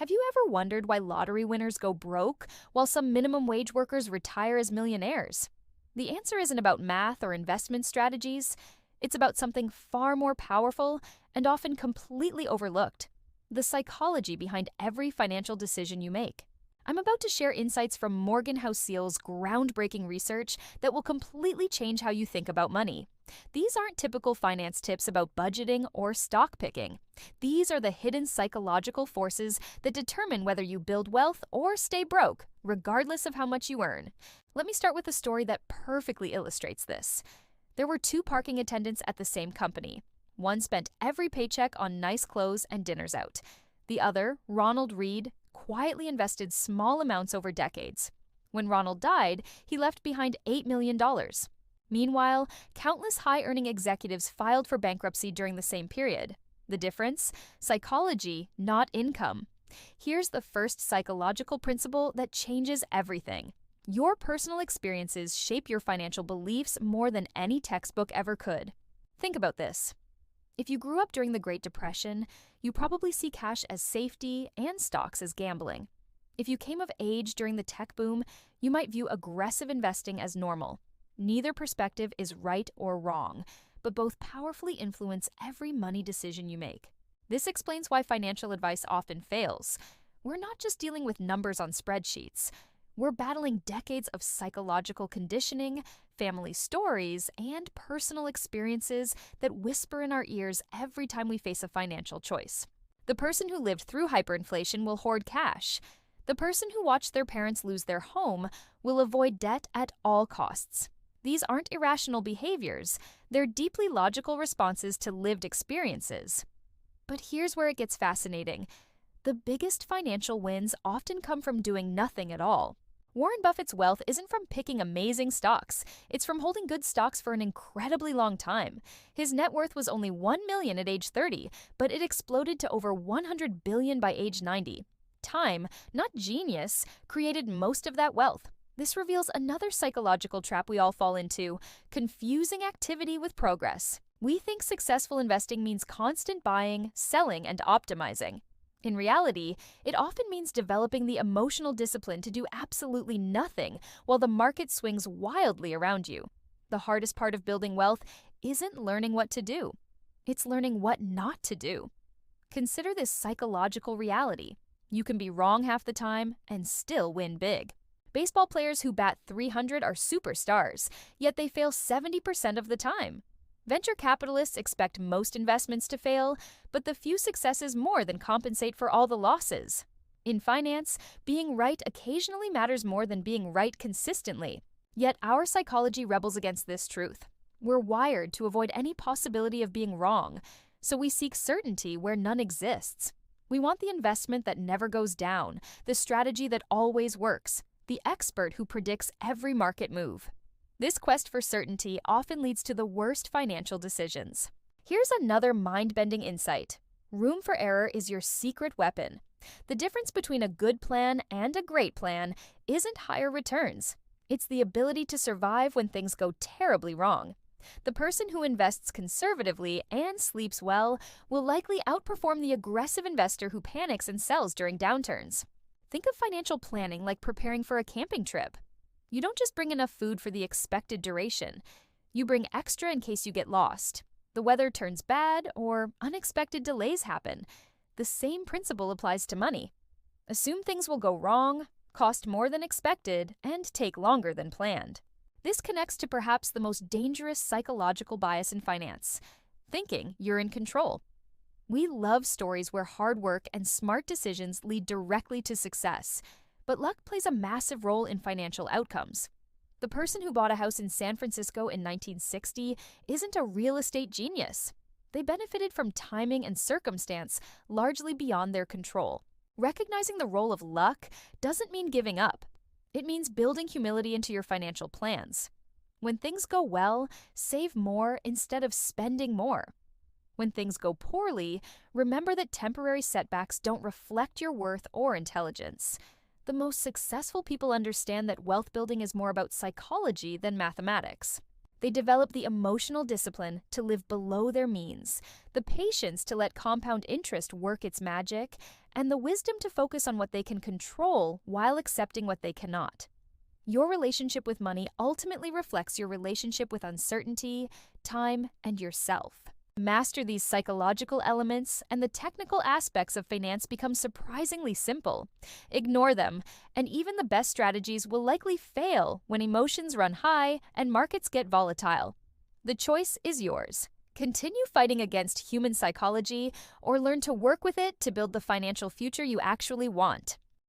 Have you ever wondered why lottery winners go broke while some minimum wage workers retire as millionaires? The answer isn't about math or investment strategies. It's about something far more powerful and often completely overlooked: the psychology behind every financial decision you make. I'm about to share insights from Morgan House Seal's groundbreaking research that will completely change how you think about money. These aren't typical finance tips about budgeting or stock picking. These are the hidden psychological forces that determine whether you build wealth or stay broke, regardless of how much you earn. Let me start with a story that perfectly illustrates this. There were two parking attendants at the same company. One spent every paycheck on nice clothes and dinners out. The other, Ronald Reed, quietly invested small amounts over decades. When Ronald died, he left behind $8 million. Meanwhile, countless high-earning executives filed for bankruptcy during the same period. The difference? Psychology, not income. Here's the first psychological principle that changes everything. Your personal experiences shape your financial beliefs more than any textbook ever could. Think about this. If you grew up during the Great Depression, you probably see cash as safety and stocks as gambling. If you came of age during the tech boom, you might view aggressive investing as normal. Neither perspective is right or wrong, but both powerfully influence every money decision you make. This explains why financial advice often fails. We're not just dealing with numbers on spreadsheets. We're battling decades of psychological conditioning, family stories, and personal experiences that whisper in our ears every time we face a financial choice. The person who lived through hyperinflation will hoard cash. The person who watched their parents lose their home will avoid debt at all costs. These aren't irrational behaviors. They're deeply logical responses to lived experiences. But here's where it gets fascinating. The biggest financial wins often come from doing nothing at all. Warren Buffett's wealth isn't from picking amazing stocks. It's from holding good stocks for an incredibly long time. His net worth was only $1 million at age 30, but it exploded to over $100 billion by age 90. Time, not genius, created most of that wealth. This reveals another psychological trap we all fall into: confusing activity with progress. We think successful investing means constant buying, selling, and optimizing. In reality, it often means developing the emotional discipline to do absolutely nothing while the market swings wildly around you. The hardest part of building wealth isn't learning what to do. It's learning what not to do. Consider this psychological reality. You can be wrong half the time and still win big. Baseball players who bat .300 are superstars, yet they fail 70% of the time. Venture capitalists expect most investments to fail, but the few successes more than compensate for all the losses. In finance, being right occasionally matters more than being right consistently. Yet our psychology rebels against this truth. We're wired to avoid any possibility of being wrong, so we seek certainty where none exists. We want the investment that never goes down, the strategy that always works, the expert who predicts every market move. This quest for certainty often leads to the worst financial decisions. Here's another mind-bending insight. Room for error is your secret weapon. The difference between a good plan and a great plan isn't higher returns. It's the ability to survive when things go terribly wrong. The person who invests conservatively and sleeps well will likely outperform the aggressive investor who panics and sells during downturns. Think of financial planning like preparing for a camping trip. You don't just bring enough food for the expected duration. You bring extra in case you get lost, the weather turns bad, or unexpected delays happen. The same principle applies to money. Assume things will go wrong, cost more than expected, and take longer than planned. This connects to perhaps the most dangerous psychological bias in finance: thinking you're in control. We love stories where hard work and smart decisions lead directly to success, but luck plays a massive role in financial outcomes. The person who bought a house in San Francisco in 1960 isn't a real estate genius. They benefited from timing and circumstance largely beyond their control. Recognizing the role of luck doesn't mean giving up. It means building humility into your financial plans. When things go well, save more instead of spending more. When things go poorly, remember that temporary setbacks don't reflect your worth or intelligence. The most successful people understand that wealth building is more about psychology than mathematics. They develop the emotional discipline to live below their means, the patience to let compound interest work its magic, and the wisdom to focus on what they can control while accepting what they cannot. Your relationship with money ultimately reflects your relationship with uncertainty, time, and yourself. Master these psychological elements, and the technical aspects of finance become surprisingly simple. Ignore them, and even the best strategies will likely fail when emotions run high and markets get volatile. The choice is yours. Continue fighting against human psychology, or learn to work with it to build the financial future you actually want.